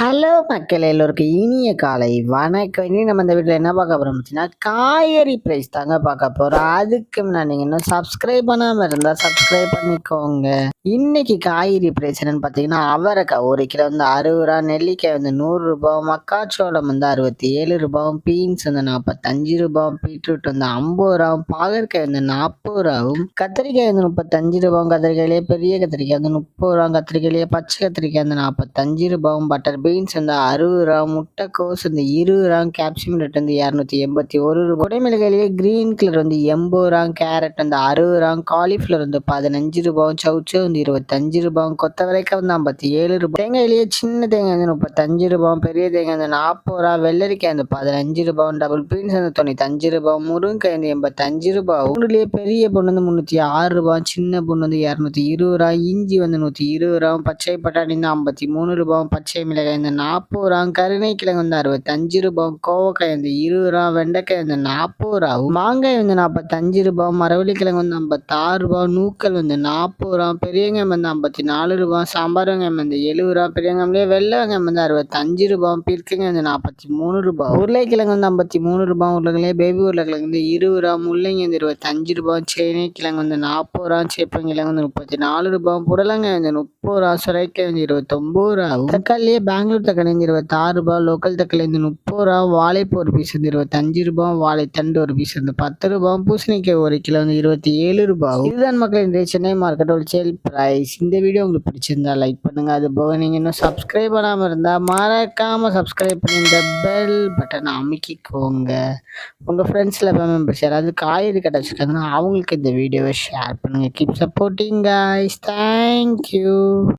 Hello மக்கள் எல்லோருக்கும் இனிய காலை வணக்கம். இனி நம்ம இந்த வீட்டில் என்ன பார்க்க போகிறோம் அப்படின்னா காய்கறி ப்ரைஸ் தாங்க பார்க்க போகிறோம். அதுக்கு முன்னாடி நீங்கள் இன்னும் சப்ஸ்கிரைப் பண்ணாமல் இருந்தால் சப்ஸ்கிரைப் பண்ணிக்கோங்க. இன்னைக்கு காய்கறி ப்ரைஸ் என்னன்னு பார்த்தீங்கன்னா அவரைக்காய் 1 கிலோ வந்து 60 ரூபா, நெல்லிக்காய் வந்து 100 ரூபாய், மக்காச்சோளம் வந்து 67 ரூபாயும், பீன்ஸ் வந்து 45 ரூபாயும், பீட்ரூட் வந்து 50 ரூபாயும், பாகற்காய் வந்து 40 ரூபாயும், கத்திரிக்காய் வந்து 35 ரூபாயும், கத்திரிக்காயிலேயே பெரிய கத்திரிக்காய் வந்து 30 ரூபாயும், கத்திரிக்காயிலேயே பச்சை கத்திரிக்காய் வந்து 45 ரூபாயும், பட்டர் பீன்ஸ் வந்து 60 ரூபா, முட்டைக்கோஸ் வந்து 20 ரூபா, கேப்சிகம் ரேட் வந்து 281 ரூபா, குடைமிளகாயிலேயே கிரீன் கலர் வந்து 80 ரூபா, கேரட் வந்து 60 ரூபா, காலிஃப்ளவர் வந்து 15 ரூபாயும், சவுச்சோ வந்து 25 ரூபாயும், கொத்தவரைக்காய் வந்து 57 ரூபாய், தேங்காயிலேயே சின்ன தேங்காய் வந்து 35 ரூபாயும், பெரிய தேங்காய் வந்து 40 ரூபா, வெள்ளரிக்காய் வந்து 15 ரூபாயும், டபுள் பீன்ஸ் வந்து 95 ரூபாயும், முருங்கைக்காய் வந்து 85 ரூபாயும், பூண்டுலேயே பெரிய பொண்ணு வந்து 306 ரூபாய், சின்ன பொண்ணு வந்து 220 ரூபா, இஞ்சி வந்து 120 ரூபாயும், பச்சை பட்டாணி வந்து 53 ரூபாயும், பச்சை மிளகாய் வந்து 40 ரூபா, கருணைக்கிழங்கு வந்து 65 ரூபாய், கோவக்காய் வந்து 20 ரூபா, வெண்டைக்காய் வந்து 40 ரூபாயும், மாங்காய் வந்து 45 ரூபாய், மரவள்ளிக்கிழங்கு வந்து 56 ரூபாய், நூக்கல் வந்து 40 ரூபா, பெரிய வெங்காயம் வந்து 54 ரூபாய், சாம்பார் வெங்காயம் வந்து 70 ரூபா, பெரிய வெங்காயம்லேயே வெள்ளை வெங்காயம் வந்து 65 ரூபாய், பீர்க்கங்காய் வந்து 43 ரூபாய், உருளைக்கிழங்கு வந்து 53 ரூபாய், உருளைக்கிழங்கு பேபி உருளைக்கிழங்கு வந்து 20 ரூபா, முள்ளங்கி வந்து 25 ரூபாய், சேனைக்கிழங்கு வந்து 40 ரூபா, சேப்பங்கிழங்கு வந்து 34 ரூபாய், புடலங்காய் வந்து 30 ரூபா, சுரைக்காய் வந்து 29 ரூபா, தக்காளியே பெங்களூர் தக்காளி வந்து 26 ரூபாய், லோக்கல் தக்காளி வந்து 30 ரூபா, வாழைப்பூ ஒரு பீஸ் வந்து 25 ரூபாய், வாழைத்தண்டு ஒரு பீஸ் வந்து 10 ரூபாய், பூசணிக்காய் 1 கிலோ வந்து 27 ரூபாய். இதுதான் மக்கள் இன்றைய சென்னை மார்க்கெட் ஹோல்சேல் பிரைஸ். இந்த வீடியோ உங்களுக்கு பிடிச்சிருந்தா லைக் பண்ணுங்க. அது போக நீங்க இன்னும் சப்ஸ்கிரைப் பண்ணாமல் இருந்தால் மறக்காம சப்ஸ்கிரைப் பண்ணி இந்த பெல் பட்டனை அமுக்கிக்கோங்க. உங்க ஃப்ரெண்ட்ஸ்ல மெம்பர்ஸ் யாராவது காய்கறி கடை வச்சிருக்காங்கன்னா அவங்களுக்கு இந்த வீடியோவை ஷேர் பண்ணுங்க. Keep supporting guys. தேங்க்யூ.